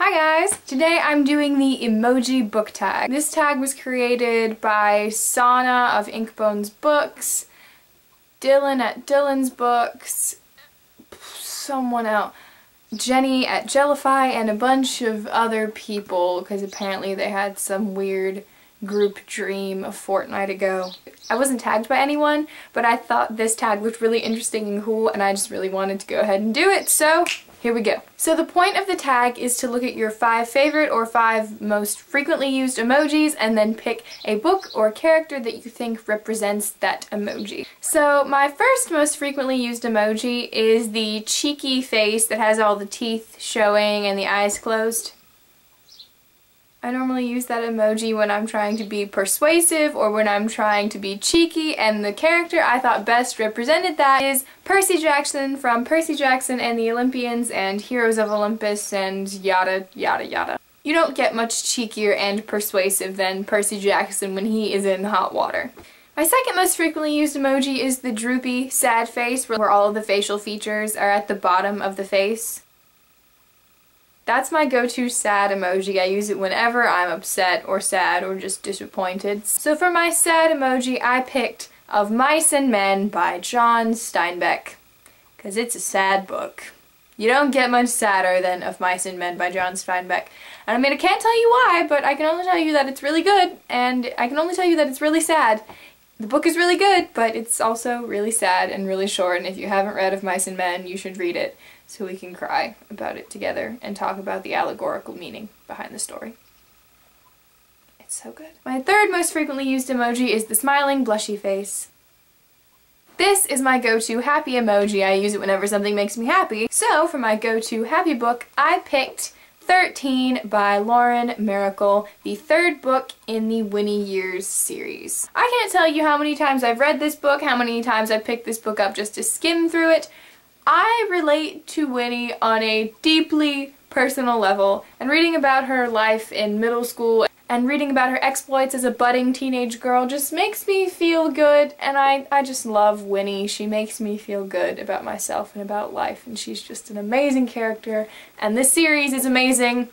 Hi guys! Today I'm doing the Emoji Book Tag. This tag was created by Sana of Inkbone's Books, Dylan at Dylan's Books, someone else, Jenny at Jellify, and a bunch of other people because apparently they had some weird group dream a fortnight ago. I wasn't tagged by anyone, but I thought this tag looked really interesting and cool and I just really wanted to go ahead and do it, so here we go. So the point of the tag is to look at your 5 favorite or 5 most frequently used emojis and then pick a book or character that you think represents that emoji. So my first most frequently used emoji is the cheeky face that has all the teeth showing and the eyes closed. I normally use that emoji when I'm trying to be persuasive or when I'm trying to be cheeky, and the character I thought best represented that is Percy Jackson from Percy Jackson and the Olympians and Heroes of Olympus and yada yada yada. You don't get much cheekier and persuasive than Percy Jackson when he is in hot water. My second most frequently used emoji is the droopy, sad face where all of the facial features are at the bottom of the face. That's my go-to sad emoji. I use it whenever I'm upset or sad or just disappointed. So for my sad emoji, I picked Of Mice and Men by John Steinbeck, because it's a sad book. You don't get much sadder than Of Mice and Men by John Steinbeck. And I mean, I can't tell you why, but I can only tell you that it's really good, and I can only tell you that it's really sad. The book is really good, but it's also really sad and really short, and if you haven't read Of Mice and Men, you should read it so we can cry about it together and talk about the allegorical meaning behind the story. It's so good. My third most frequently used emoji is the smiling, blushy face. This is my go-to happy emoji. I use it whenever something makes me happy. So for my go-to happy book, I picked 13 by Lauren Miracle, the third book in the Winnie Years series. I can't tell you how many times I've read this book, how many times I've picked this book up just to skim through it. I relate to Winnie on a deeply personal level, and reading about her life in middle school and reading about her exploits as a budding teenage girl just makes me feel good, and I just love Winnie. She makes me feel good about myself and about life, and she's just an amazing character, and this series is amazing,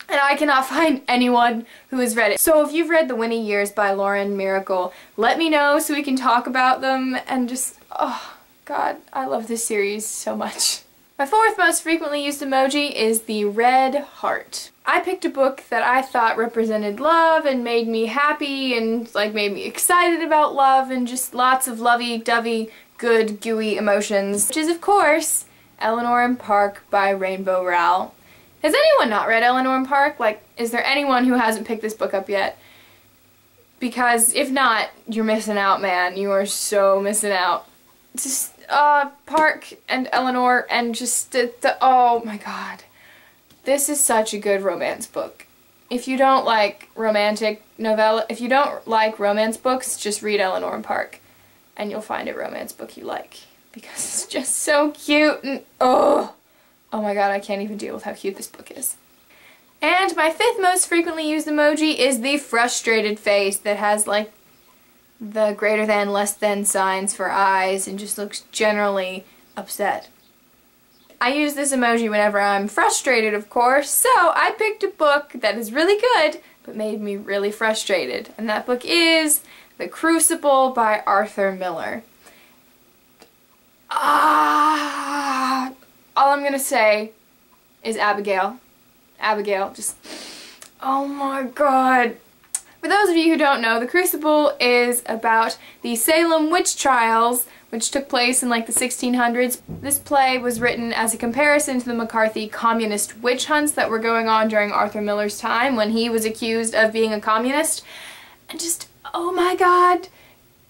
and I cannot find anyone who has read it. So if you've read The Winnie Years by Lauren Miracle, let me know so we can talk about them, and just, oh God, I love this series so much. My fourth most frequently used emoji is the red heart. I picked a book that I thought represented love and made me happy and like made me excited about love and just lots of lovey-dovey, good, gooey emotions, which is of course Eleanor and Park by Rainbow Rowell. Has anyone not read Eleanor and Park? Like, is there anyone who hasn't picked this book up yet? Because if not, you're missing out, man. You are so missing out. Just Park and Eleanor and just oh my god. This is such a good romance book. If you don't like romantic novella, if you don't like romance books, just read Eleanor and Park and you'll find a romance book you like because it's just so cute and oh my god, I can't even deal with how cute this book is. And my fifth most frequently used emoji is the frustrated face that has like the greater than, less than signs for eyes and just looks generally upset. I use this emoji whenever I'm frustrated, of course, so I picked a book that is really good but made me really frustrated, and that book is The Crucible by Arthur Miller. All I'm gonna say is Abigail. Abigail, just, oh my god. For those of you who don't know, The Crucible is about the Salem witch trials, which took place in like the 1600s. This play was written as a comparison to the McCarthy communist witch hunts that were going on during Arthur Miller's time when he was accused of being a communist. And just, oh my god,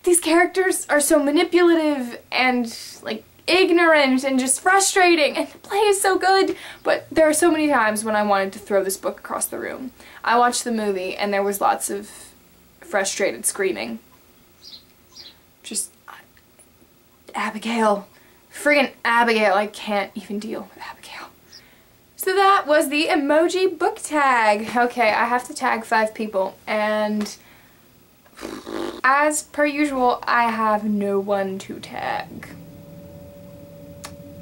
these characters are so manipulative and like ignorant and just frustrating, and the play is so good, but there are so many times when I wanted to throw this book across the room. I watched the movie and there was lots of frustrated screaming. Just Abigail. Friggin' Abigail. I can't even deal with Abigail. So that was the Emoji Book Tag. Okay, I have to tag 5 people, and as per usual, I have no one to tag.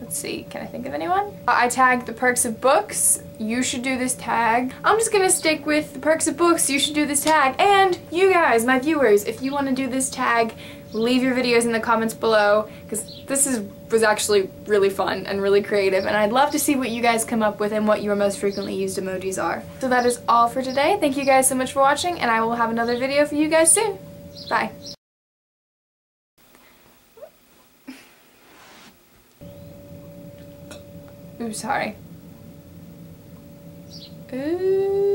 Let's see, can I think of anyone? I tagged the perks of books. You should do this tag. I'm just gonna stick with the perks of books. You should do this tag. And you guys, my viewers, if you want to do this tag, leave your videos in the comments below, because this was actually really fun and really creative, and I'd love to see what you guys come up with and what your most frequently used emojis are. So that is all for today. Thank you guys so much for watching, and I will have another video for you guys soon. Bye. Ooh, sorry. Ooh.